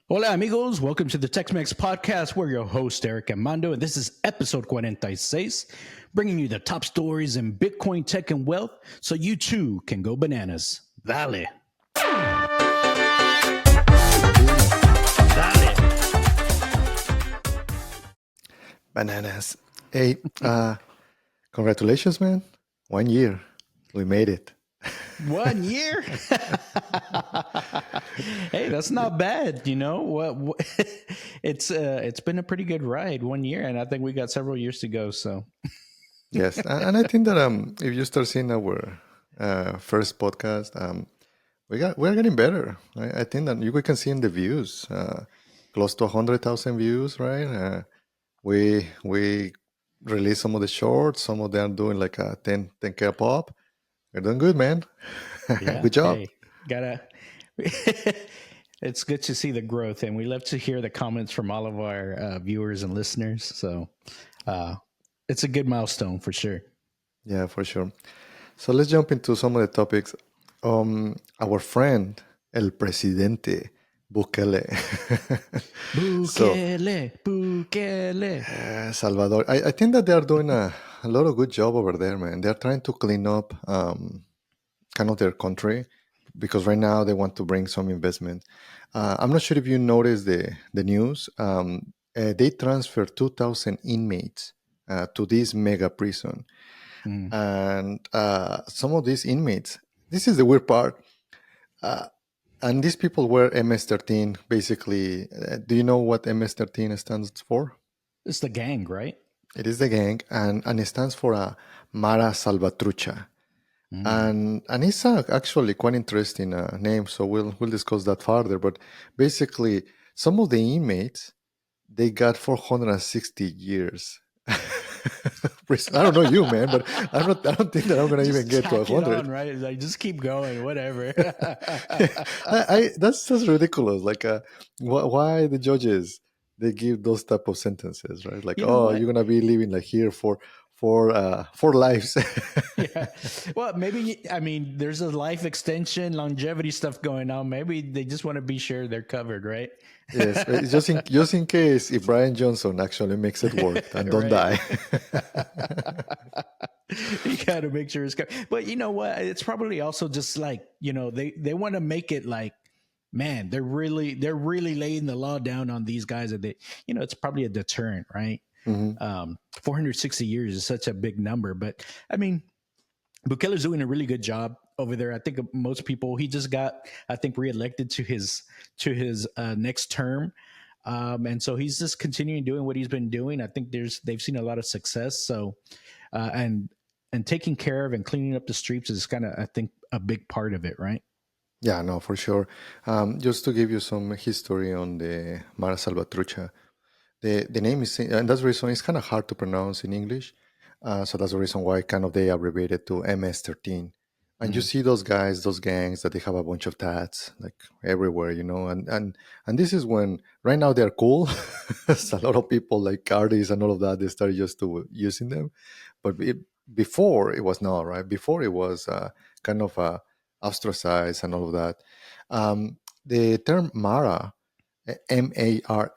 Hola, amigos. Welcome to the Tech-Mex podcast. We're your host, Eric Mando, and this is episode 46, bringing you the top stories in Bitcoin, tech, and wealth so you too can go bananas. Dale. Bananas. Hey, congratulations, man. 1 year. We made it. 1 year? Hey, that's not bad. You know what? It's been a pretty good ride, 1 year, and I think we got several years to go. So Yes, and I think that if you start seeing our first podcast, we're getting better. I think that we can see in the views, close to 100,000 views, right? We release some of the shorts. Some of them doing like a 10K pop. We're doing good, man. yeah, Good job. hey, gotta. It's good to see the growth, and we love to hear the comments from all of our viewers and listeners. So uh, it's a good milestone for sure. Yeah, for sure. So let's jump into some of the topics. Our friend, El Presidente Bukele. So, Bukele. Salvador, I think that they are doing a lot of good job over there, man. They're trying to clean up kind of their country because right now they want to bring some investment. I'm not sure if you noticed the news. They transferred 2,000 inmates to this mega prison. Mm. And some of these inmates, this is the weird part, and these people were MS-13, basically. Do you know what MS-13 stands for? It's the gang, right? It is the gang, and it stands for Mara Salvatrucha. Mm. And it's actually quite interesting name, so we'll discuss that further. But basically, some of the inmates, they got 460 years. I don't know you, man, but I don't think that I'm gonna even Just get to tack it 100. on, right? Like just keep going, whatever. That's just ridiculous. Like, why the judges they give those type of sentences, right? Like, You know oh, what? you're gonna be living like here for lives. Yeah. Well, maybe, I mean, there's a life extension, longevity stuff going on. Maybe they just want to be sure they're covered, right? Yes, but it's just in case if Brian Johnson actually makes it work and don't Right. die. You got to make sure it's covered. But you know what? It's probably also just like, they want to make it like, man, they're really laying the law down on these guys that it's probably a deterrent, right? Mhm. 460 years is such a big number, but I mean, Bukele's doing a really good job over there. I think most people. He just got, I think, reelected to his next term, and so he's just continuing doing what he's been doing. I think they've seen a lot of success. So, and taking care of and cleaning up the streets is kind of, I think, a big part of it, right? Yeah, no, for sure. Just to give you some history on the Mara Salvatrucha, the name is, and that's the reason it's kind of hard to pronounce in English. So that's the reason why kind of they abbreviated to MS-13. And you Mm. see those guys, those gangs that they have a bunch of tats like everywhere, and this is when right now they're cool. So a lot of people like artists and all of that they started just to using them, but before it was not right. Before it was kind of ostracized and all of that. The term Mara, Mara,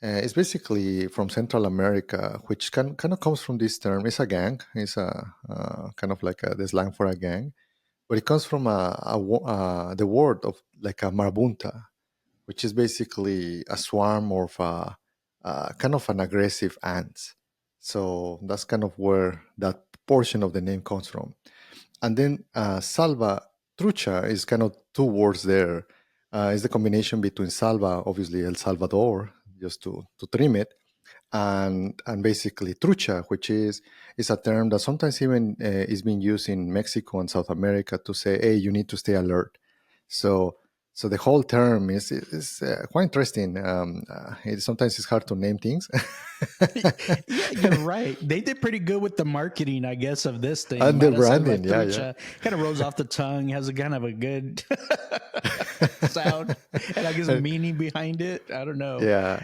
it's basically from Central America, which kind of comes from this term. It's a gang. It's a kind of like the slang for a gang, but it comes from the word of like a marabunta, which is basically a swarm of kind of an aggressive ants. So that's kind of where that portion of the name comes from. And then salva trucha is kind of two words there. It's the combination between salva, obviously El Salvador, just to trim it, and basically trucha, which is a term that sometimes even is being used in Mexico and South America to say, hey, you need to stay alert. So so the whole term is quite interesting. Sometimes it's hard to name things. Yeah, you're right. They did pretty good with the marketing, I guess, of this thing. And the Mara branding, yeah, yeah. Salvatrucha kind of rolls off the tongue, has a kind of a good sound, and I guess And- meaning behind it. I don't know. yeah.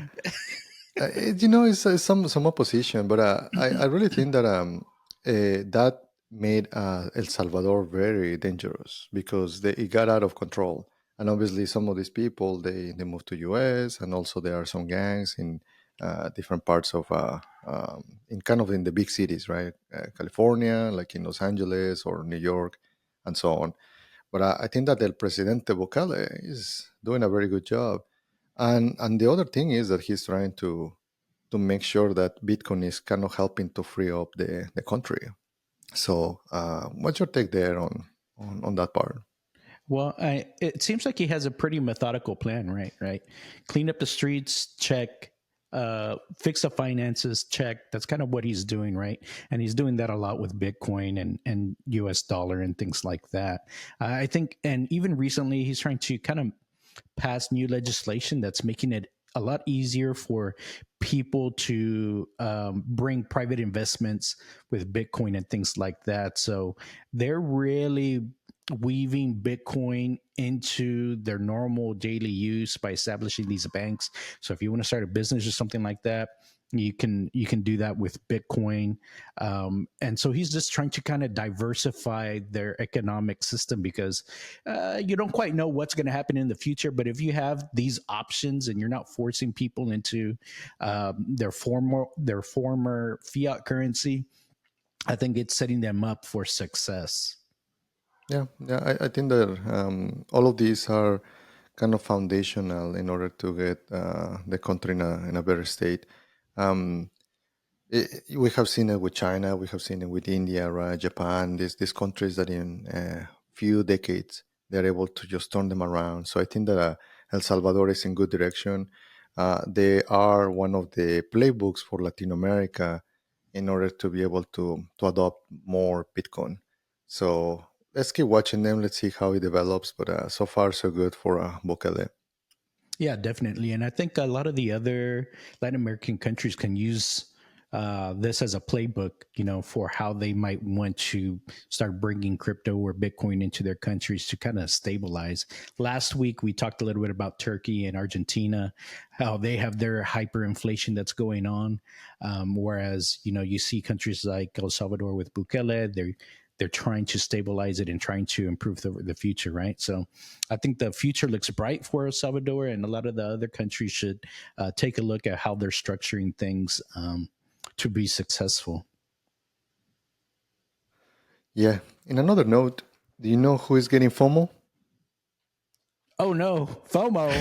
It's some opposition, but I really think that that made El Salvador very dangerous because it got out of control. And obviously, some of these people they move to US, and also there are some gangs in different parts of in kind of in the big cities, right? California, like in Los Angeles or New York, and so on. But I think that El Presidente Bukele is doing a very good job. And the other thing is that he's trying to make sure that Bitcoin is kind of helping to free up the country. So, what's your take there on that part? Well, it seems like he has a pretty methodical plan, right? Right. Clean up the streets, check. Fix the finances, check. That's kind of what he's doing, right? And he's doing that a lot with Bitcoin and US dollar and things like that. I think, and even recently, he's trying to kind of pass new legislation that's making it a lot easier for people to bring private investments with Bitcoin and things like that. So they're really weaving Bitcoin into their normal daily use by establishing these banks. So if you want to start a business or something like that, you can do that with Bitcoin. And so he's just trying to kind of diversify their economic system because you don't quite know what's going to happen in the future. But if you have these options and you're not forcing people into their former fiat currency, I think it's setting them up for success. Yeah, yeah, I think that all of these are kind of foundational in order to get the country in a better state. Um, we have seen it with China, we have seen it with India, right? Japan, these countries that in a few decades they're able to just turn them around. So I think that El Salvador is in good direction. They are one of the playbooks for Latin America in order to be able to adopt more Bitcoin. So let's keep watching them. Let's see how it develops. But so far, so good for Bukele. Yeah, definitely. And I think a lot of the other Latin American countries can use this as a playbook, for how they might want to start bringing crypto or Bitcoin into their countries to kind of stabilize. Last week, we talked a little bit about Turkey and Argentina, how they have their hyperinflation that's going on. Whereas, you see countries like El Salvador with Bukele, they're trying to stabilize it and trying to improve the future, right? So I think the future looks bright for El Salvador, and a lot of the other countries should take a look at how they're structuring things to be successful. Yeah. In another note, do you know who is getting FOMO? Oh no, FOMO!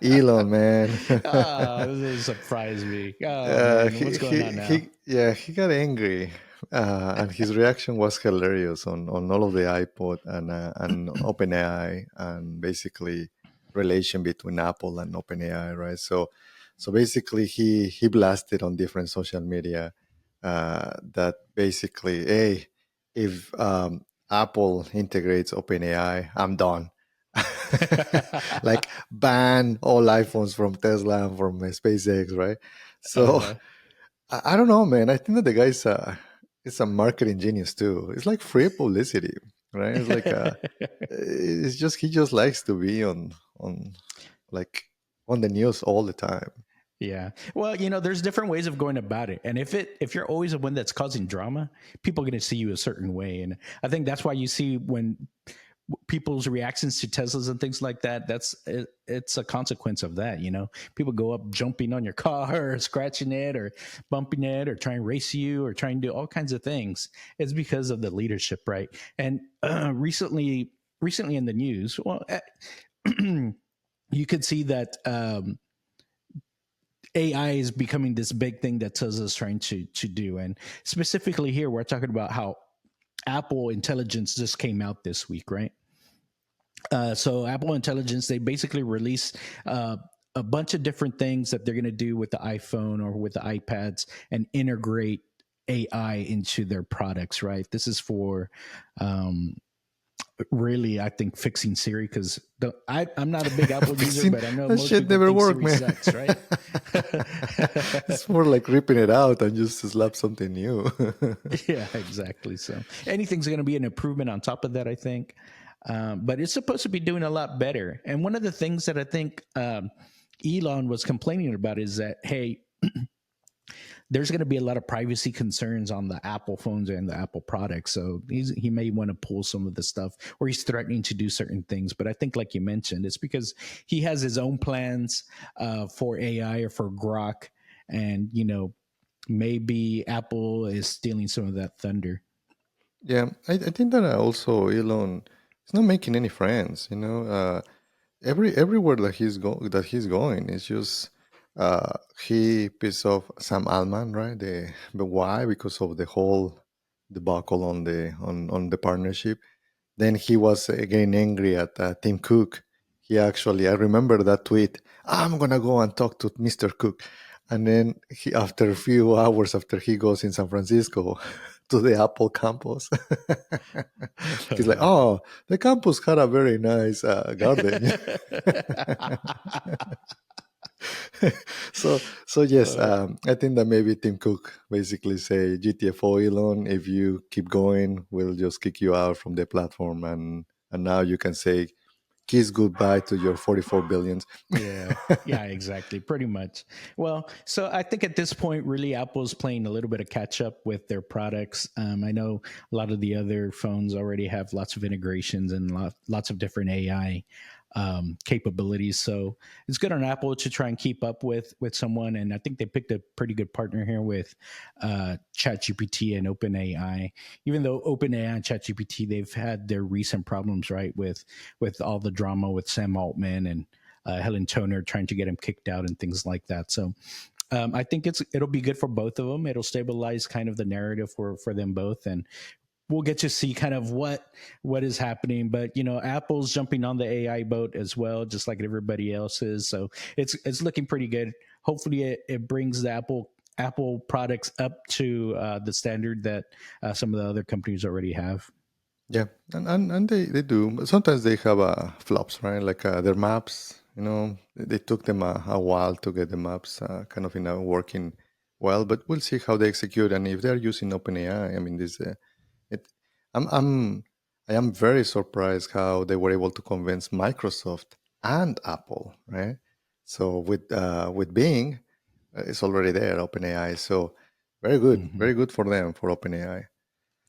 Elon, man. This surprised me. Oh man, what's going on now? He got angry, and his reaction was hilarious on all of the iPod and OpenAI, and basically relation between Apple and OpenAI, right? So basically he blasted on different social media that basically, hey, if Apple integrates OpenAI, I'm done. Like ban all iPhones from Tesla and from SpaceX, right? So Uh-huh. I don't know, man. I think that the guy's is a marketing genius too. It's like free publicity, right? It's like it's just he just likes to be on like on the news all the time. Yeah. Well, there's different ways of going about it. And if you're always the one that's causing drama, people are going to see you a certain way. And I think that's why you see when people's reactions to Teslas and things like that, it's a consequence of that. People go up jumping on your car or scratching it or bumping it or trying to race you or trying to do all kinds of things. It's because of the leadership, right? And recently in the news, well, you could see that AI is becoming this big thing that Tesla's trying to do. And specifically here, we're talking about how Apple Intelligence just came out this week, right? So Apple Intelligence, they basically release a bunch of different things that they're going to do with the iPhone or with the iPads and integrate AI into their products, right? This is for um, really, I think, fixing Siri because I'm not a big Apple user, Fixing but I know that most shit people never think worked, Siri man. sucks, right? It's more like ripping it out and just slap something new. Yeah, exactly. So anything's going to be an improvement on top of that, I think. But it's supposed to be doing a lot better. And one of the things that I think Elon was complaining about is that, hey, there's going to be a lot of privacy concerns on the Apple phones and the Apple products. So he may want to pull some of the stuff, or he's threatening to do certain things. But I think, like you mentioned, it's because he has his own plans for AI or for Grok, and maybe Apple is stealing some of that thunder. Yeah, I think that also Elon is not making any friends. Everywhere that he's going, it's just he pissed off Sam Altman, right? But why? Because of the whole debacle on the partnership. Then he was getting angry at Tim Cook. I remember that tweet. I'm gonna go and talk to Mr. Cook, and then after a few hours after he goes in San Francisco to the Apple campus, he's like, "Oh, the campus had a very nice garden." So yes, I think that maybe Tim Cook basically say GTFO Elon, if you keep going, we'll just kick you out from the platform, and now you can say kiss goodbye to your 44 billions. Yeah. Yeah, exactly. Pretty much. Well, so I think at this point, really, Apple's playing a little bit of catch up with their products. I know a lot of the other phones already have lots of integrations and lots of different AI capabilities. So it's good on Apple to try and keep up with someone. And I think they picked a pretty good partner here with ChatGPT and OpenAI. Even though OpenAI and ChatGPT, they've had their recent problems, right, with all the drama with Sam Altman and Helen Toner trying to get him kicked out and things like that. So I think it'll be good for both of them. It'll stabilize kind of the narrative for them both, and we'll get to see kind of what is happening. But Apple's jumping on the AI boat as well, just like everybody else is. So it's looking pretty good. Hopefully, it brings the Apple products up to the standard that some of the other companies already have. Yeah, and they do. But sometimes they have flops, right? Like their maps, they took them a while to get the maps kind of working well. But we'll see how they execute, and if they're using OpenAI. I mean, it. I'm I'm I am very surprised how they were able to convince Microsoft and Apple, right? So with Bing, it's already there, OpenAI. So Hmm. very good for them for OpenAI.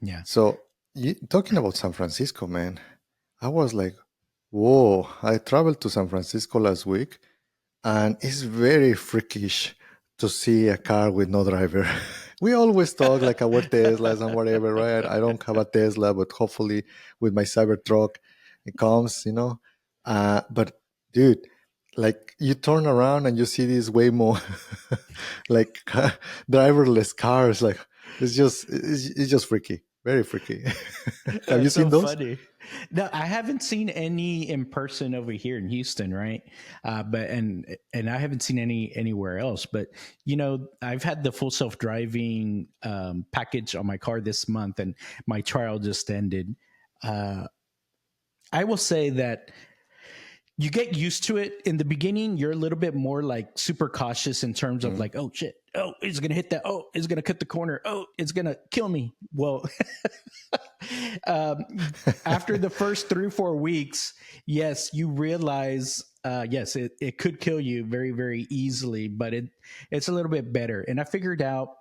Yeah. So talking about San Francisco, man, I was like, whoa! I traveled to San Francisco last week, and it's very freakish to see a car with no driver. We always talk like our Teslas and whatever, right? I don't have a Tesla, but hopefully with my Cybertruck, it comes, But dude, like you turn around and you see these Waymo, like driverless cars, like it's just freaky, very freaky. Have you That's seen so those? funny. No, I haven't seen any in person over here in Houston, right? But and I haven't seen any anywhere else. But I've had the full self driving package on my car this month, and my trial just ended. Uh, I will say that you get used to it in the beginning. You're a little bit more like super cautious in terms of Mm. like, oh shit, oh it's gonna hit that, oh it's gonna cut the corner, oh it's gonna kill me. Well, after the first 3 or 4 weeks, yes, you realize, yes, it could kill you very, very easily, but it's a little bit better. And I figured out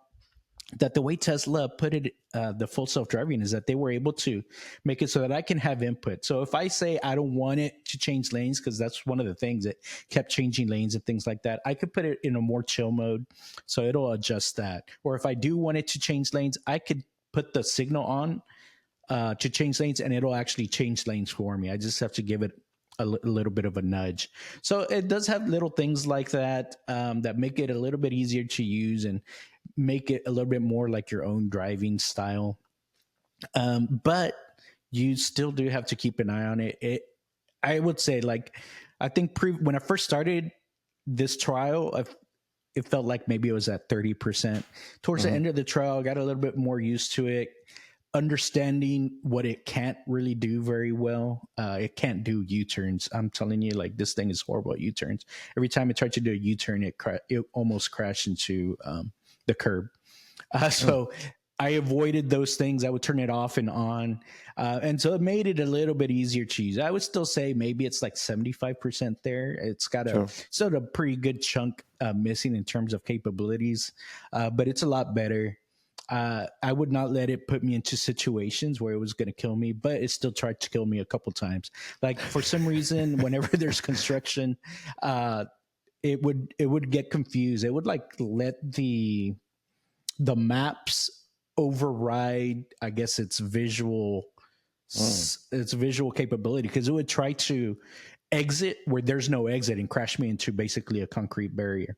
that the way Tesla put it, the full self driving, is that they were able to make it so that I can have input. So if I say I don't want it to change lanes, because that's one of the things that kept changing lanes and things like that, I could put it in a more chill mode. So it'll adjust that. Or if I do want it to change lanes, I could put the signal on to change lanes, and it'll actually change lanes for me. I just have to give it a little bit of a nudge. So it does have little things like that that make it a little bit easier to use and make it a little bit more like your own driving style. But you still do have to keep an eye on it. I would say, like, I think when I first started this trial, it felt like maybe it was at 30%. Towards the Mhm. end of the trial, I got a little bit more used to it, understanding what it can't really do very well. It can't do U-turns. I'm telling you, like, this thing is horrible at U-turns. Every time I tried to do a U-turn, it almost crashed into the curb. Mm. So I avoided those things. I would turn it off and on. And so it made it a little bit easier to use. I would still say maybe it's like 75% there. It's got a Sure. sort of pretty good chunk missing in terms of capabilities, but it's a lot better. I would not let it put me into situations where it was going to kill me, but it still tried to kill me a couple times. Like for some reason, whenever there's construction, uh, it would get confused. It would like let the maps override, I guess, Mm, its visual capability, because it would try to exit where there's no exit and crash me into basically a concrete barrier.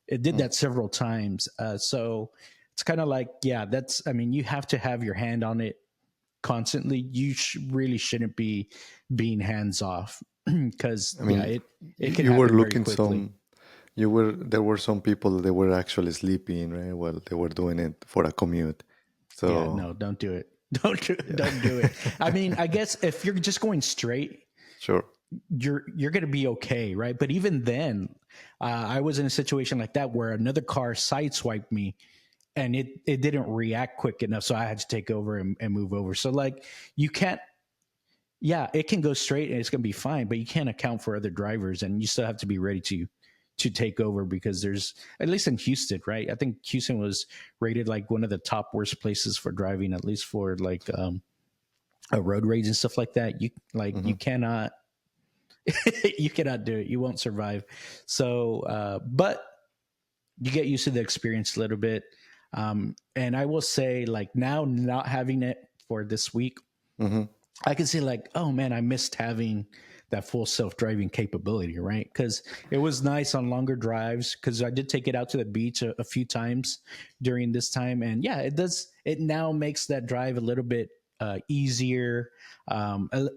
It did mm. that several times. So it's kind of like, yeah, that's, I mean, you have to have your hand on it constantly. You really shouldn't be being hands off because, I yeah, mean, it can you were happen very looking quickly. some. You were there were some people that were actually sleeping, right? While they were doing it for a commute. Yeah, So no, don't do it. Don't do yeah, it. I mean, I guess if you're just going straight, sure. you're going to be okay, right? But even then, I was in a situation like that where another car sideswiped me, and it didn't react quick enough, so I had to take over and move over. So like, you can't. Yeah, it can go straight and it's going to be fine, but you can't account for other drivers, and you still have to be ready to take over, because there's, at least in Houston, right? I think Houston was rated like one of the top worst places for driving, at least for like a road rage and stuff like that. You Hmm. cannot you cannot do it. You won't survive. So, but you get used to the experience a little bit. And I will say, like, now not having it for this week, Hmm. I can see like, oh man, I missed having that full self-driving capability, right? Because it was nice on longer drives. Because I did take it out to the beach a few times during this time, and yeah, it does. It now makes that drive a little bit easier,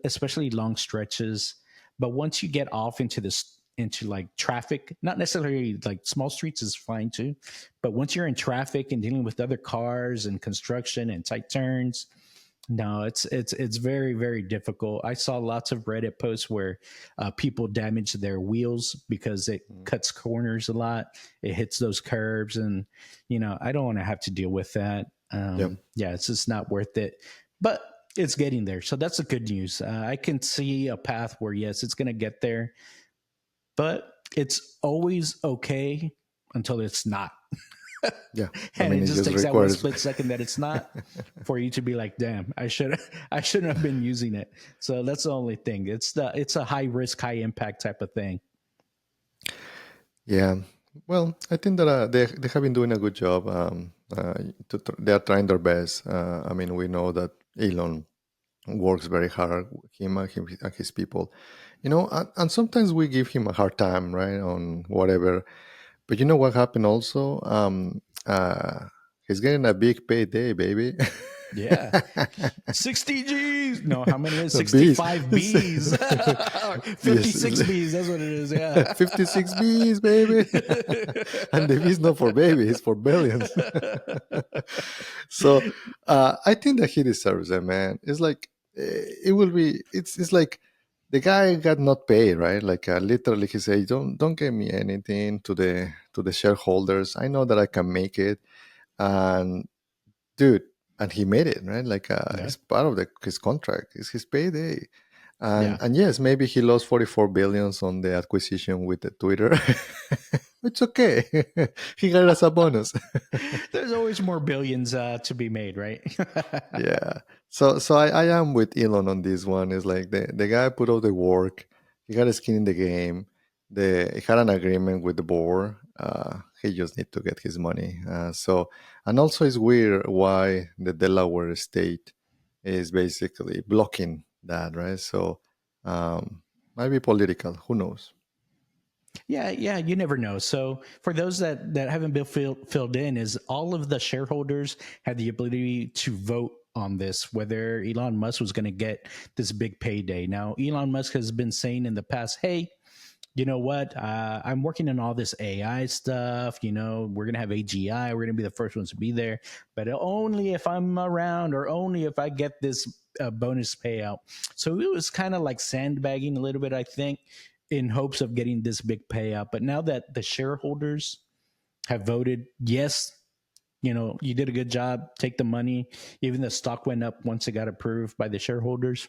especially long stretches. But once you get off into this, into like traffic, not necessarily like small streets is fine too, but once you're in traffic and dealing with other cars and construction and tight turns, no, it's very very difficult. I saw lots of Reddit posts where people damage their wheels because it cuts corners a lot. It hits those curbs, and I don't want to have to deal with that. Yeah. Yeah, it's just not worth it. But it's getting there, so that's the good news. I can see a path where yes, it's going to get there, but it's always okay until it's not. Yeah. I And mean, it it just just takes that one requires. split second that it's not, for you to be like, damn, I shouldn't have been using it. So that's the only thing. It's a high risk, high impact type of thing. Yeah. Well, I think that they have been doing a good job. They are trying their best. I mean, we know that Elon works very hard. Him and his people, and sometimes we give him a hard time, right, on whatever. But you know what happened also? He's getting a big payday, baby. Yeah. 60 G's. No, how many is The bees. 65 B's? Yes, 56 B's. That's what it is. Yeah. 56 bees, baby. And the bees not for baby, it's for billions. So I think that he deserves it, man. It's like it will be. It's like the guy got not paid, right? Like literally, he said, "Don't give me anything to the shareholders. I know that I can make it." And dude, and he made it, right? Like Yeah. it's part of his contract. It's his payday. And Yeah. and yes, maybe he lost 44 billions on the acquisition with the Twitter. It's okay. He got us a bonus. There's always more billions to be made, right? Yeah. So I am with Elon on this one. It's like the guy put out the work. He got a skin in the game. He had an agreement with the board. He just need to get his money. And also it's weird why the Delaware state is basically blocking that, right? So might be political. Who knows? Yeah, yeah, you never know. So for those that haven't been filled in, is all of the shareholders had the ability to vote on this, whether Elon Musk was going to get this big payday. Now, Elon Musk has been saying in the past, hey, you know what? I'm working on all this AI stuff. We're going to have AGI. We're going to be the first ones to be there, but only if I'm around, or only if I get this bonus payout. So it was kind of like sandbagging a little bit, I think, in hopes of getting this big payout. But now that the shareholders have voted yes, you did a good job. Take the money. Even the stock went up once it got approved by the shareholders.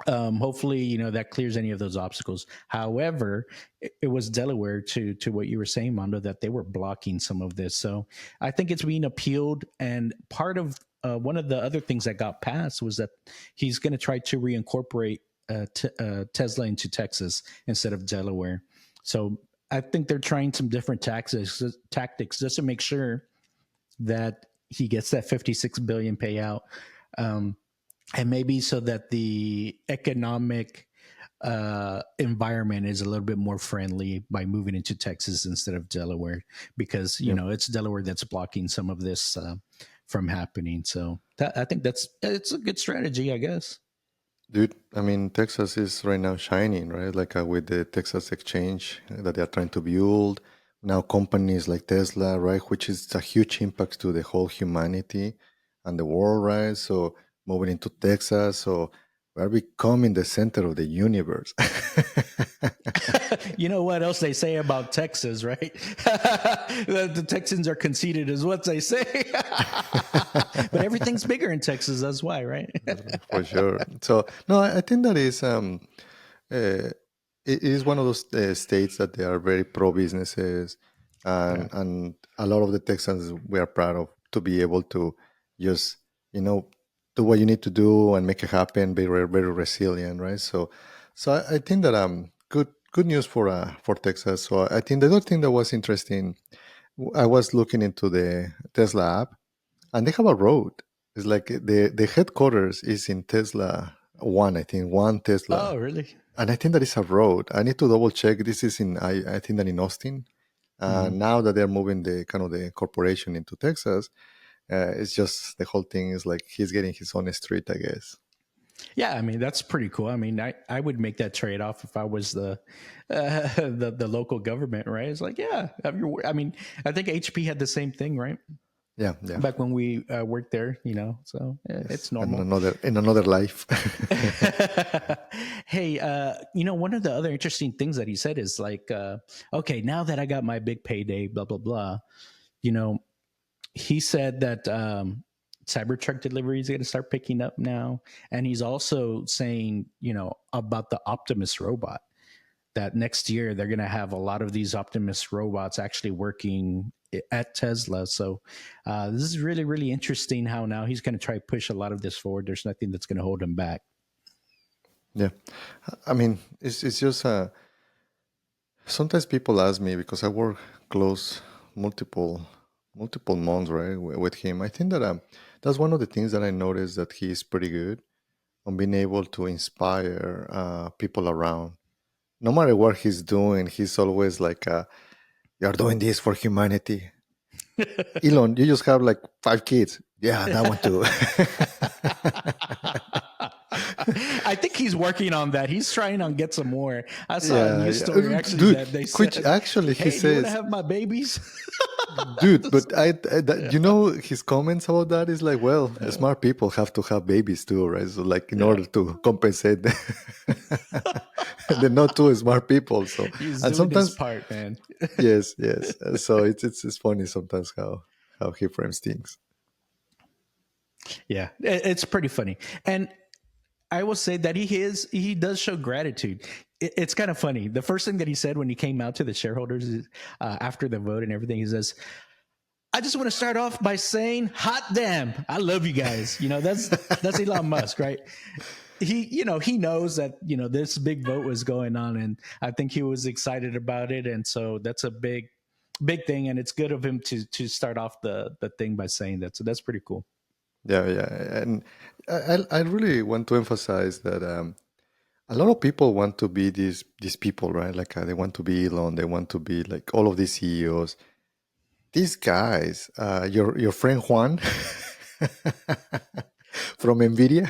Hopefully, that clears any of those obstacles. However, it was Delaware, to what you were saying, Mondo, that they were blocking some of this. So I think it's being appealed, and part of one of the other things that got passed was that he's going to try to reincorporate Tesla into Texas instead of Delaware. So I think they're trying some different tactics just to make sure that he gets that 56 billion payout. And maybe so that the economic environment is a little bit more friendly by moving into Texas instead of Delaware, because Yeah. it's Delaware that's blocking some of this from happening. So I think it's a good strategy, I guess. Dude, I mean, Texas is right now shining, right? Like with the Texas exchange that they are trying to build. Now, companies like Tesla, right, which is a huge impact to the whole humanity and the world, right? So, moving into Texas, so we're becoming the center of the universe. You know what else they say about Texas, right? The Texans are conceited, is what they say. But everything's bigger in Texas. That's why, right? For sure. So, no, I think that is uh, it is one of those states that they are very pro businesses, Yeah. and a lot of the Texans we are proud of to be able to just you know do what you need to do and make it happen. Be very resilient, right? So I think that good news for Texas. So I think the other thing that was interesting, I was looking into the Tesla app, and they have a road. It's like the headquarters is in Tesla one, I think one Oh, Tesla, really? and I think that is a road. I need to double check. This is in I think that in Austin. Mhm. Now that they're moving the kind of the corporation into Texas, it's just the whole thing is like he's getting his own street, I guess. Yeah, I mean that's pretty cool. I mean, I would make that trade off if I was the local government, right? It's like, yeah, I mean, I think HP had the same thing, right? Yeah, yeah, Back when we worked there, so yes. it's And normal. another in another life. Hey, one of the other interesting things that he said is like, okay, now that I got my big payday, blah blah blah. You know, he said that Cybertruck delivery is going to start picking up now, and he's also saying, about the Optimus robot, that next year they're going to have a lot of these Optimus robots actually working at Tesla. So this is really, really interesting how now he's going to try to push a lot of this forward. There's nothing that's going to hold him back. Yeah, I mean it's just sometimes people ask me because I work close multiple months right with him. I think that that's one of the things that I noticed that he is pretty good on being able to inspire people around. No matter what he's doing, he's always like, "You're doing this for humanity." Elon, you just have like 5 kids. Yeah, that one too. I think he's working on that. He's trying on get some more. I saw a Yeah, news yeah. story actually Dude, that they which said, actually he "Hey, do you want to says, have my babies?" dude, but his comments about that is like, well, smart people have to have babies too, right? So, like, in Yeah, order to compensate the not too smart people. So, he's and doing his sometimes, part, man. yes, yes. So it's funny sometimes how he frames things. Yeah, it's pretty funny, and I will say that he does show gratitude. It's kind of funny. The first thing that he said when he came out to the shareholders after the vote and everything, he says, "I just want to start off by saying, hot damn, I love you guys." That's Elon Musk, right? He knows that this big vote was going on, and I think he was excited about it, and so that's a big thing, and it's good of him to start off the thing by saying that. So that's pretty cool. Yeah, yeah, and I really want to emphasize that a lot of people want to be these people, right? Like they want to be Elon, they want to be like all of these CEOs. These guys, your friend Juan from Nvidia.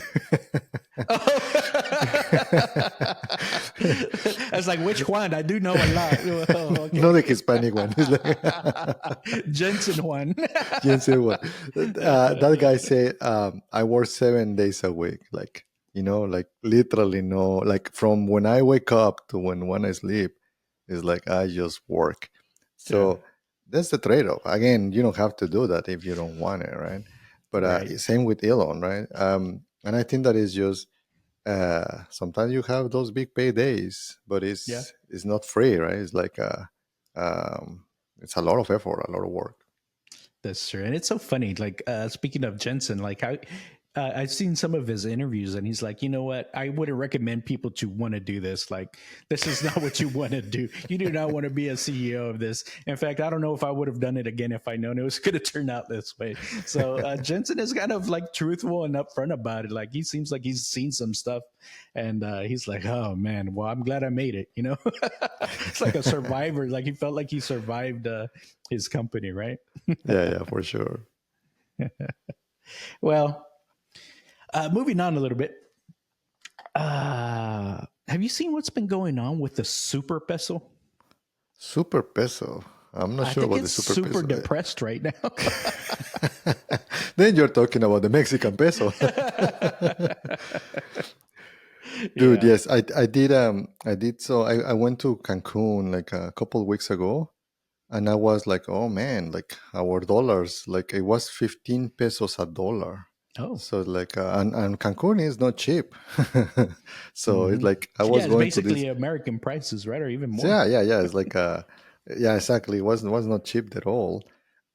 I was like, which one? I do know a lot. Oh, Not the okay. Hispanic one. It's like Jensen one. Jensen one. That guy said, "I work 7 days a week. Like like literally no. Like from when I wake up to when I sleep, it's like I just work." Yeah. So that's the trade-off. Again, you don't have to do that if you don't want it, right? But Right. same with Elon, right? And I think that is just sometimes you have those big paydays, but Yeah. it's not free, right? It's like it's a lot of effort, a lot of work. That's true, and it's so funny. Like speaking of Jensen, like how I've seen some of his interviews, and he's like, you know what? I wouldn't recommend people to want to do this. Like, this is not what you want to do. You do not want to be a CEO of this. In fact, I don't know if I would have done it again if I known it was going to turn out this way. So Jensen is kind of like truthful and upfront about it. Like he seems like he's seen some stuff, and he's like, oh man, well, I'm glad I made it. You know, it's like a survivor. Like he felt like he survived his company, right? Yeah, yeah, for sure. Well, moving on a little bit. Have you seen what's been going on with the super peso? Super peso. I'm not I sure think about the it's super super peso. depressed right now. Then you're talking about the Mexican peso. Dude, Yeah. yes, I did so I went to Cancun like a couple weeks ago, and I was like, oh man, like our dollars, like it was 15 pesos a dollar. Oh. So like and Cancun is not cheap. So it's Hmm. like I Yeah, was it's going to this. basically American prices, right, or even more. Yeah, yeah, yeah. It's like yeah, exactly. It was not cheap at all.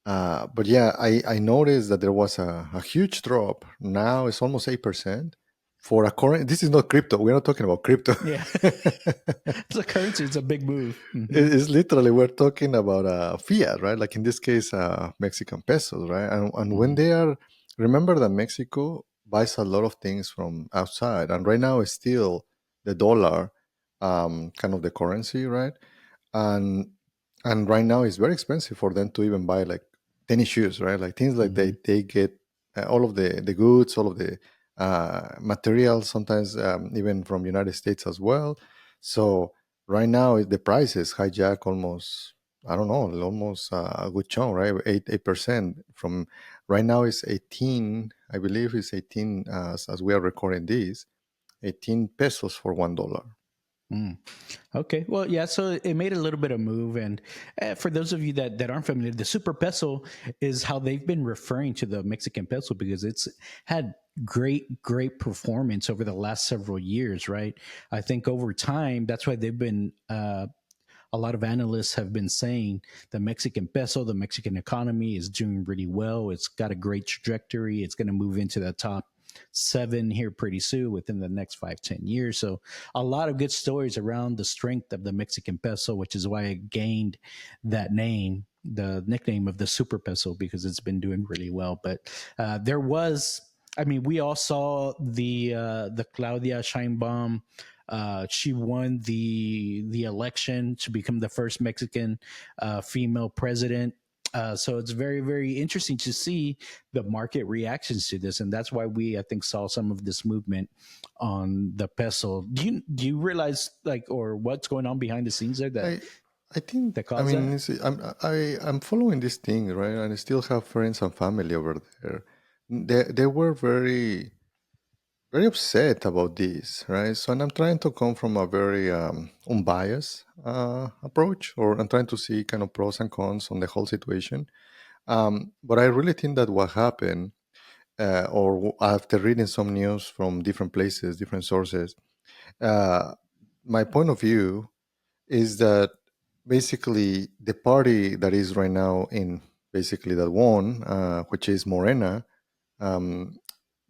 But yeah, I noticed that there was a huge drop. Now it's almost 8% for a current. This is not crypto. We're not talking about crypto. Yeah, it's a currency. It's a big move. Hmm. It's literally we're talking about fiat, right? Like in this case, Mexican pesos, right? And when Hmm. they are, remember that Mexico buys a lot of things from outside, and right now it's still the dollar, kind of the currency, right? and and right now it's very expensive for them to even buy like tennis shoes, right? Like things like Hmm. they get all of the goods, all of the materials, sometimes even from United States as well. So right now the prices hijack almost, I don't know, almost a good chunk, right? 8% from right now is 18, I believe it's 18 as we are recording this, 18 pesos for $1. Mm. Okay. Well, yeah. So it made a little bit of move, and for those of you that aren't familiar, the super peso is how they've been referring to the Mexican peso because it's had great performance over the last several years. Right. I think over time that's why they've been. A lot of analysts have been saying the Mexican peso, the Mexican economy is doing really well. It's got a great trajectory. It's going to move into the top seven here pretty soon within the next 5-10 years. So a lot of good stories around the strength of the Mexican peso, which is why it gained that name, the nickname of the super peso, because it's been doing really well. But there was, I mean, we all saw the Claudia Sheinbaum. She won the election to become the first Mexican female president. So it's very interesting to see the market reactions to this, and that's why we I think saw some of this movement on the peso. Do you realize like or what's going on behind the scenes there that I I think, that I caused mean, that? I'm following this thing, right? And I still have friends and family over there. They were very upset about this, right? So, and I'm trying to come from a very unbiased approach, or I'm trying to see kind of pros and cons on the whole situation. But I really think that what happened, after reading some news from different places, different sources, uh, my point of view is that basically the party that is right now in basically that won, which is Morena, um,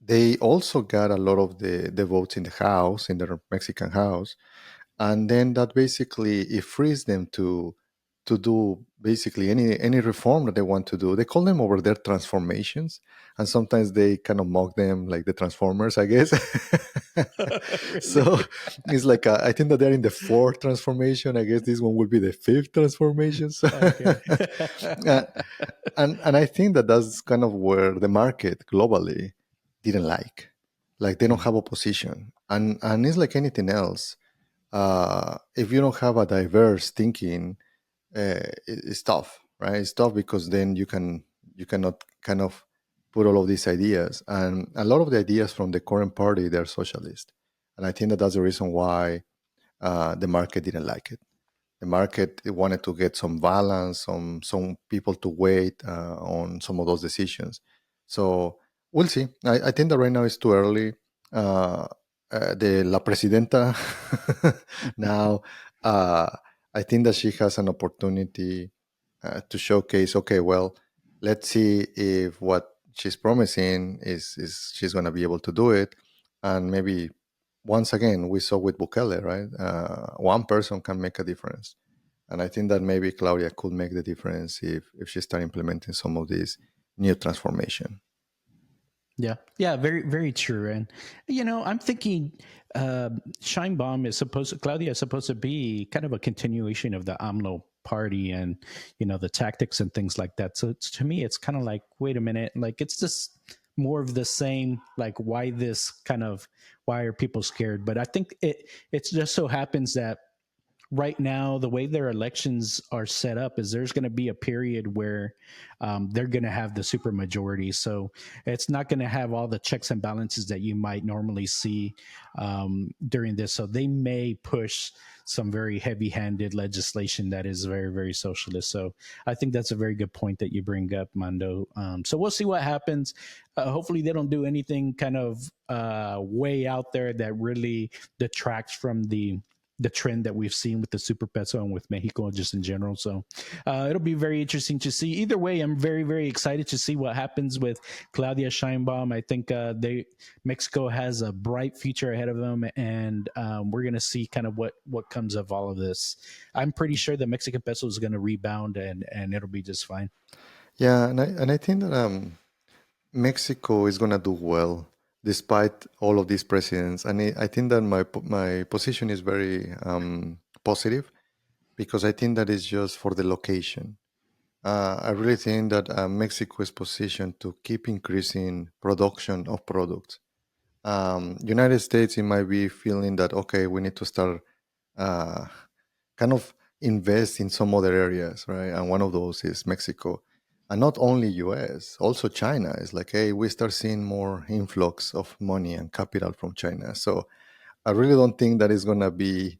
they also got a lot of the votes in the house, in the Mexican house, and then that basically it frees them to do basically any reform that they want to do. They call them over there transformations, and sometimes they kind of mock them like the Transformers, I guess. So Really? it's like I think that they're in the fourth transformation. I guess this one will be the fifth transformation. So, Okay. uh, and I think that that's kind of where the market globally didn't like they don't Mm. have opposition, and it's like anything else. If you don't have a diverse thinking, it's tough, right? It's tough because then you cannot kind of put all of these ideas, and a lot of the ideas from the current party they're socialist, and I think that that's the reason why the market didn't like it. the market wanted to get some balance, some people to wait on some of those decisions. So we'll see. I think that right now it's too early. Uh, the La Presidenta now, uh, I think that she has an opportunity to showcase. Okay, well, let's see if what she's promising is she's going to be able to do it, and maybe once again we saw with Bukele, right? One person can make a difference, and I think that maybe Claudia could make the difference if she start implementing some of these new transformation. Yeah, yeah, very, very true. And I'm thinking Shine Bomb is Claudia is supposed to be kind of a continuation of the AMLO party, and the tactics and things like that. So to me, it's kind of like, wait a minute, like it's just more of the same. Like, why are people scared? But I think it's just so happens that right now the way their elections are set up is there's going to be a period where they're going to have the super majority, so it's not going to have all the checks and balances that you might normally see during this, so they may push some very heavy-handed legislation that is very, very socialist. So I think that's a very good point that you bring up, Mando. So we'll see what happens. Hopefully they don't do anything kind of way out there that really detracts from the trend that we've seen with the Super Peso and with Mexico just in general. So it'll be very interesting to see. Either way, I'm very, very excited to see what happens with Claudia Sheinbaum. I think Mexico has a bright future ahead of them, and we're going to see kind of what comes of all of this. I'm pretty sure the Mexican peso is going to rebound, and it'll be just fine. Yeah, and I think that Mexico is gonna do well despite all of these presidents, and I think that my position is very positive because I think that is just for the location. I really think that Mexico is positioned to keep increasing production of products. United States, it might be feeling that okay, we need to start uh, kind of invest in some other areas, right? And one of those is Mexico. And not only US, also China is like, hey, we start seeing more influx of money and capital from China. So I really don't think that is going to be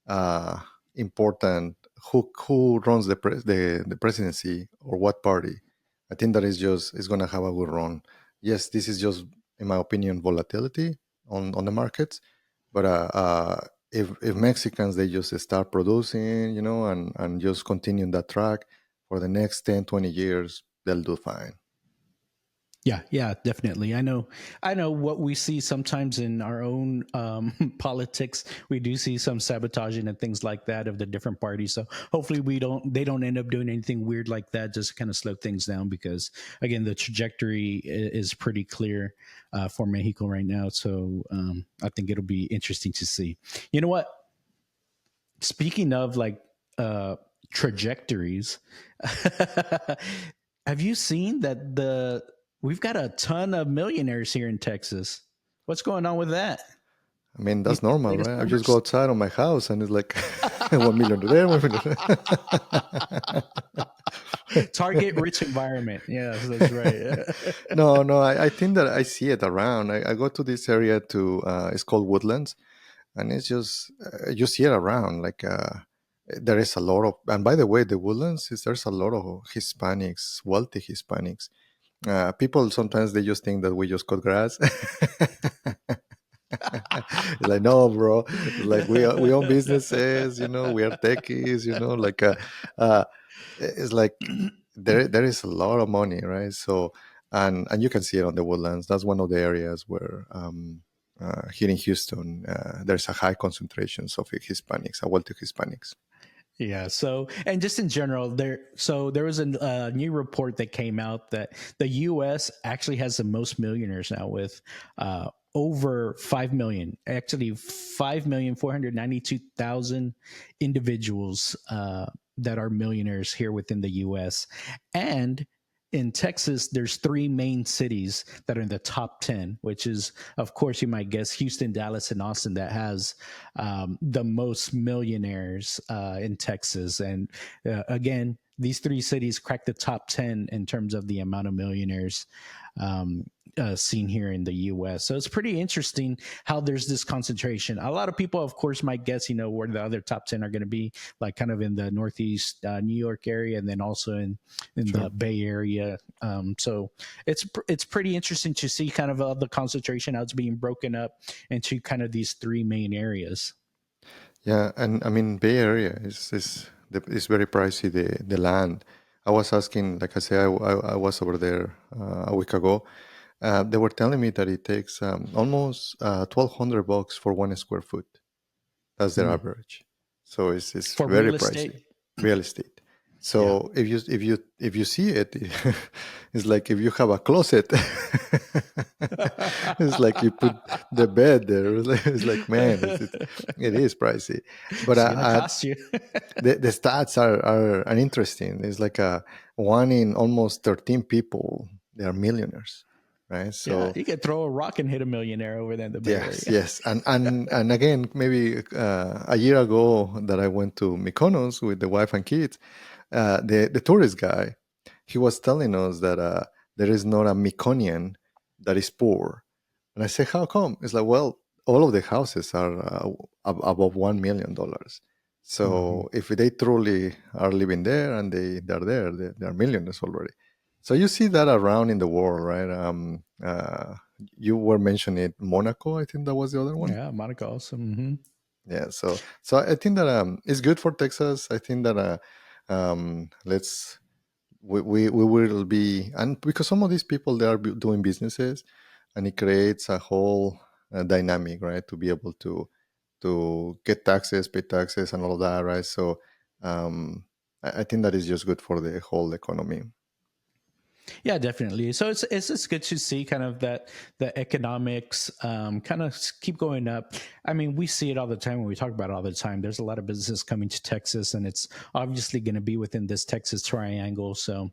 uh, important who runs the presidency or what party. I think that is going to have a good run. Yes, this is just, in my opinion, volatility on the markets, but if Mexicans they just start producing, and just continue that track for the next 10, 20 years, they'll do fine. Yeah, yeah, definitely. I know what we see sometimes in our own politics. We do see some sabotaging and things like that of the different parties. So hopefully they don't end up doing anything weird like that, just to kind of slow things down. Because again, the trajectory is pretty clear for Mexico right now. So I think it'll be interesting to see. You know what? Speaking of like trajectories, have you seen that we've got a ton of millionaires here in Texas? What's going on with that? I mean, You that's see the normal, latest right? I just go numbers? outside on my house and it's like 1 million there, 1 million. Target rich environment. Yes, that's right. No, no, I think that I see it around. I go to this area it's called Woodlands, and it's just, you see it around. Like, there is a lot of, and by the way, the Woodlands there's a lot of Hispanics, wealthy Hispanics. People sometimes they just think that we just cut grass. It's like, no, bro. It's like we own businesses, we are techies, like uh it's like there is a lot of money, right? So and you can see it on the Woodlands. That's one of the areas where here in Houston there's a high concentrations of Hispanics, wealthy Hispanics. Yeah. So, and just in general, there was a new report that came out that the U.S. actually has the most millionaires now, with over 5 million. Actually, 5,492,000 individuals that are millionaires here within the U.S. And in Texas, there's three main cities that are in the top 10, which is, of course, you might guess Houston, Dallas, and Austin, that has the most millionaires in Texas. And again, these three cities cracked the top 10 in terms of the amount of millionaires. scene here in the U.S. So it's pretty interesting how there's this concentration. A lot of people, of course, might guess, where the other top 10 are going to be, like kind of in the Northeast New York area, and then also in the Sure. Bay Area. So it's pretty interesting to see kind of the concentration, how it's being broken up into kind of these three main areas. Yeah, and I mean Bay Area is very pricey. The land. I was asking, like I say, I was over there a week ago. They were telling me that it takes almost $1,200 for 1 square foot. That's their Mm. average. So it's For very real pricey. estate. Real estate. Yeah. So if you see it, it's like if you have a closet. It's like you put the bed there. It's like, man, it is pricey. But It's gonna cost you. the stats are interesting. It's like one in almost 13 people, they are millionaires, right? Yeah, So you could throw a rock and hit a millionaire over there in the Bay yes, Area. yes, and again, maybe a year ago that I went to Mykonos with the wife and kids, the tourist guy, he was telling us that there is not a Mykonian that is poor, and I say, how come? It's like, well, all of the houses are above $1 million. Hmm. So if they truly are living there and they're there, they are millionaires already. So you see that around in the world, right? You were mentioning Monaco. I think that was the other one. Yeah, Monica also. Hmm. Yeah. So I think that it's good for Texas. I think that let's we will be, and because some of these people they are doing businesses, and it creates a whole dynamic, right? To be able to get taxes, pay taxes, and all of that, right? So I think that is just good for the whole economy. Yeah, definitely. So it's just good to see kind of that the economics kind of keep going up. I mean, we see it all the time when we talk about it all the time. There's a lot of businesses coming to Texas, and it's obviously going to be within this Texas triangle. So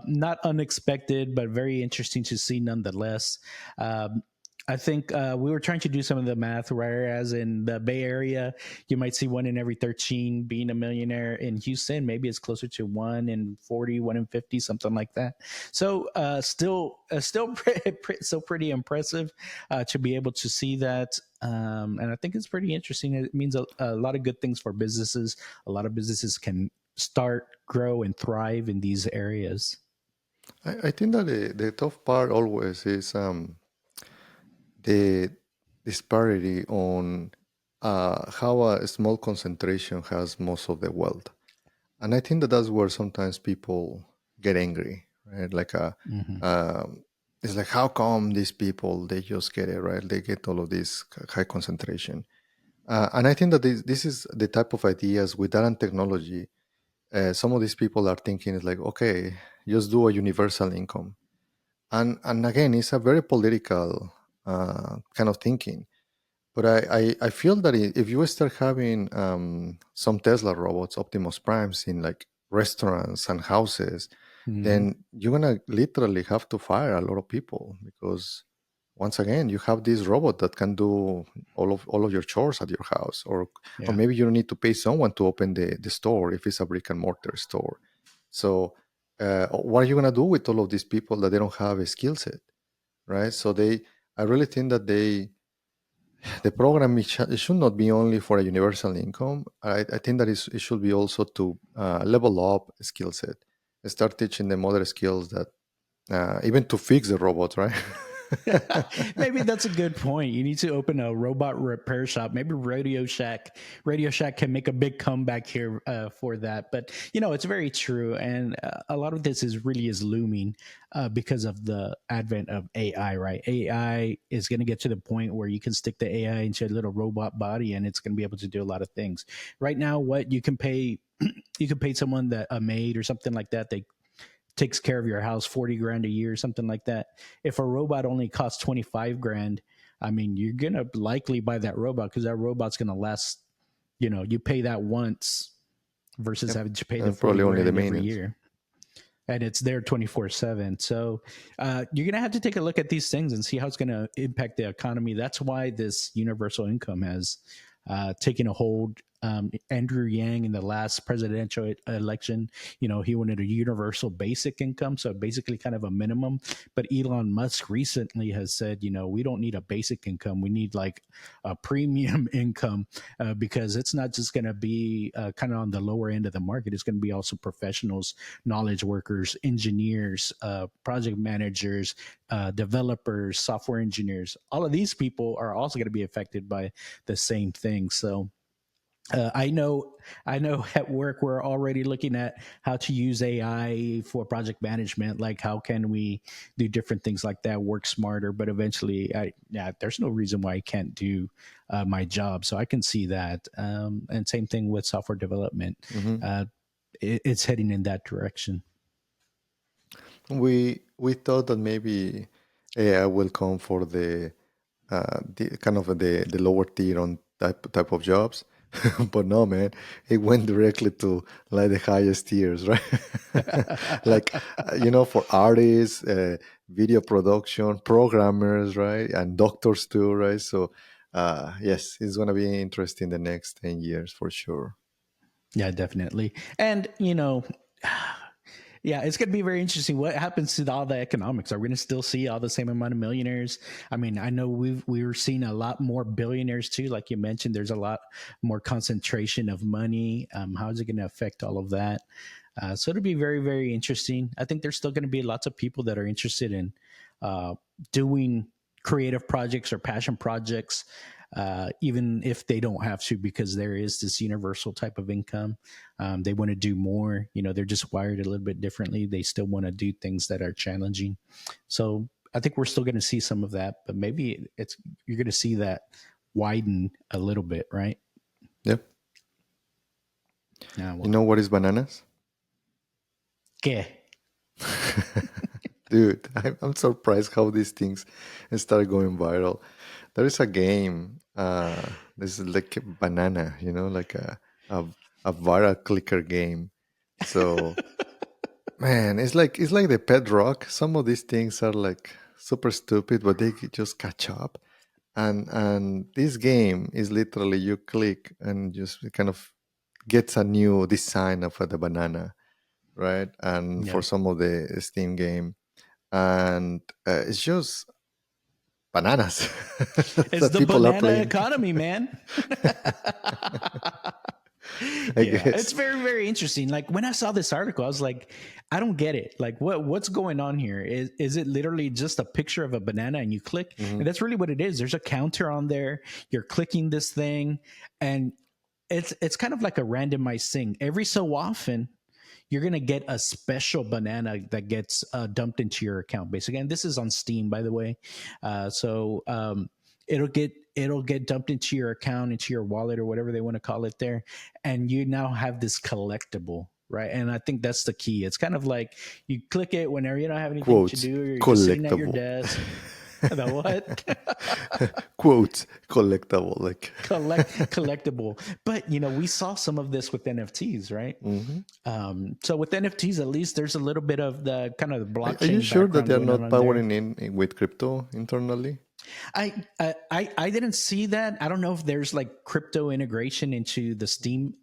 not unexpected, but very interesting to see nonetheless. Um, I think we were trying to do some of the math, whereas in the Bay Area, you might see one in every 13 being a millionaire. In Houston, maybe it's closer to 1 in 40, 1 in 50, something like that. So still pretty impressive to be able to see that. And I think it's pretty interesting. It means a lot of good things for businesses. A lot of businesses can start, grow, and thrive in these areas. I think that the tough part always is the disparity on how a small concentration has most of the wealth. And I think that that's where sometimes people get angry, right? Hmm. Um, it's like, how come these people, they just get it, right? They get all of this high concentration. And I think that this is the type of ideas with that and technology. Some of these people are thinking is like, okay, just do a universal income. And again, it's a very political kind of thinking. But I feel that if you start having some Tesla robots, Optimus Primes, in like restaurants and houses, Hmm. then you're gonna literally have to fire a lot of people because once again you have this robot that can do all of your chores at your house, or Yeah. maybe you don't need to pay someone to open the store if it's a brick and mortar store. So what are you gonna do with all of these people that they don't have a skill set, right? So I really think that the program it should not be only for a universal income. I think that it should be also to level up skill set, start teaching them other skills that even to fix the robots, right? Maybe that's a good point. You need to open a robot repair shop. Maybe Radio Shack. Radio Shack can make a big comeback here for that. But it's very true, and a lot of this is looming because of the advent of AI. Right? AI is going to get to the point where you can stick the AI into a little robot body, and it's going to be able to do a lot of things. Right now, what you can pay. You can pay someone that a maid or something like that. They takes care of your house 40 grand a year, something like that. If a robot only costs 25 grand, I mean, you're going to likely buy that robot because that robot's going to last, you pay that once versus Yep. having to pay the And 40 probably only the grand every maintenance. year. And it's there 24/7. So you're going to have to take a look at these things and see how it's going to impact the economy. That's why this universal income has taken a hold Andrew Yang in the last presidential election, he wanted a universal basic income, so basically kind of a minimum. But Elon Musk recently has said, we don't need a basic income, we need like a premium income, because it's not just going to be kind of on the lower end of the market. It's going to be also professionals, knowledge workers, engineers, project managers, developers, software engineers. All of these people are also going to be affected by the same thing. So I know at work we're already looking at how to use AI for project management. Like, how can we do different things like that, work smarter? But eventually, there's no reason why I can't do my job. So I can see that. And same thing with software development. Hmm. It's heading in that direction. We thought that maybe AI will come for the kind of the lower tier on type of jobs, but no, man, it went directly to like the highest tiers, right? Like for artists, video production, programmers, right, and doctors too, right? So yes, it's gonna be interesting the next 10 years for sure. Yeah, definitely. And yeah, it's going to be very interesting. What happens to all the economics? Are we going to still see all the same amount of millionaires? I mean, I know we're seeing a lot more billionaires too. Like you mentioned, there's a lot more concentration of money. How is it going to affect all of that? So it'll be very, very interesting. I think there's still going to be lots of people that are interested in uh, doing creative projects or passion projects, even if they don't have to, because there is this universal type of income. They want to do more. They're just wired a little bit differently. They still want to do things that are challenging. So I think we're still going to see some of that, but maybe you're going to see that widen a little bit, right? Yep. Yeah. You Well, know what is bananas? ¿qué? Dude, I'm surprised how these things start going viral. There is a game. This is like a banana, like a a viral clicker game. So man, it's like the pet rock. Some of these things are like super stupid, but they just catch up. And this game is literally you click and just kind of gets a new design of the banana, right? And for Yeah. some of the Steam game, and it's just bananas It's that the people are banana playing. economy, man. I Yeah, it's guess. very, very interesting. Like when I saw this article, I was like, I don't get it. Like what's going on here? Is it literally just a picture of a banana and you click? And Hmm. that's really what it is. There's a counter on there. You're clicking this thing, and it's kind of like a randomized thing. Every so often, you're gonna get a special banana that gets dumped into your account. Basically, and this is on Steam, by the way. So it'll get dumped into your account, into your wallet, or whatever they want to call it there, and you now have this collectible. Right. And I think that's the key. It's kind of like you click it whenever you don't have anything to Quotes do, or you're just sitting at your collectible. desk. The what? Quotes collectible. Like, Collectible. But we saw some of this with NFTs, right? hmm So with NFTs, at least there's a little bit of the kind of the are you blockchain sure that background they're going not on there. powering in with crypto internally? I didn't see that. I don't know if there's like crypto integration into the Steam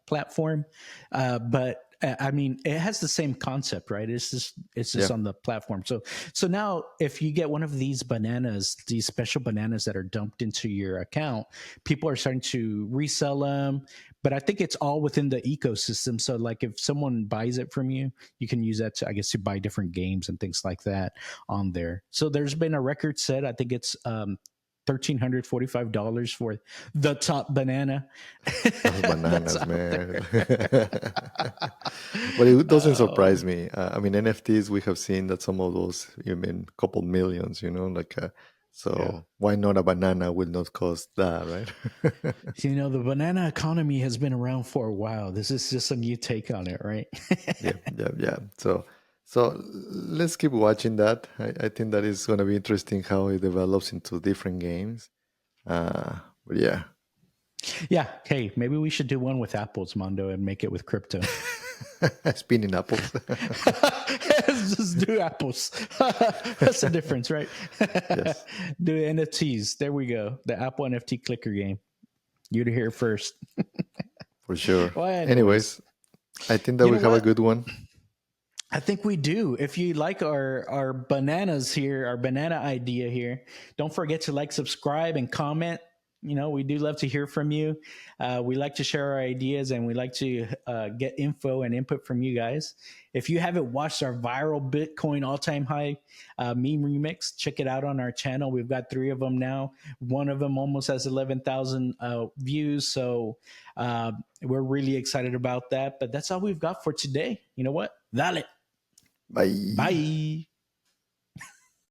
platform, but I mean, it has the same concept, right? It's just Yeah. on the platform. So now, if you get one of these bananas, these special bananas that are dumped into your account, people are starting to resell them. But I think it's all within the ecosystem. So, like, if someone buys it from you, you can use that to, I guess, to buy different games and things like that on there. So there's been a record set. I think it's $1,345 for the top banana Those that's bananas, out man. there. But it doesn't surprise um, me. I mean, NFTs, we have seen that some of those, you mean, couple millions, like, yeah. so why not a banana will not cost that, right? The banana economy has been around for a while. This is just a new take on it, right? Yeah, yeah, yeah. So let's keep watching that. I think that is going to be interesting how it develops into different games. But yeah, Yeah. Hey, maybe we should do one with apples, Mondo, and make it with crypto. spinning apples. Let's just do apples. That's the difference, right? Yes. Do NFTs. There we go. The Apple NFT clicker game. You'd hear first. for sure. Well, anyways, Anyways, I think that you we know have a what? good one. I think we do. If you like our bananas here, our banana idea here, don't forget to like, subscribe, and comment. You know, we do love to hear from you. We like to share our ideas, and we like to get info and input from you guys. If you haven't watched our viral Bitcoin all-time high meme remix, check it out on our channel. We've got 3 of them now. One of them almost has 11,000 views. So we're really excited about that. But that's all we've got for today. You know what? Dale. Bye. Bye.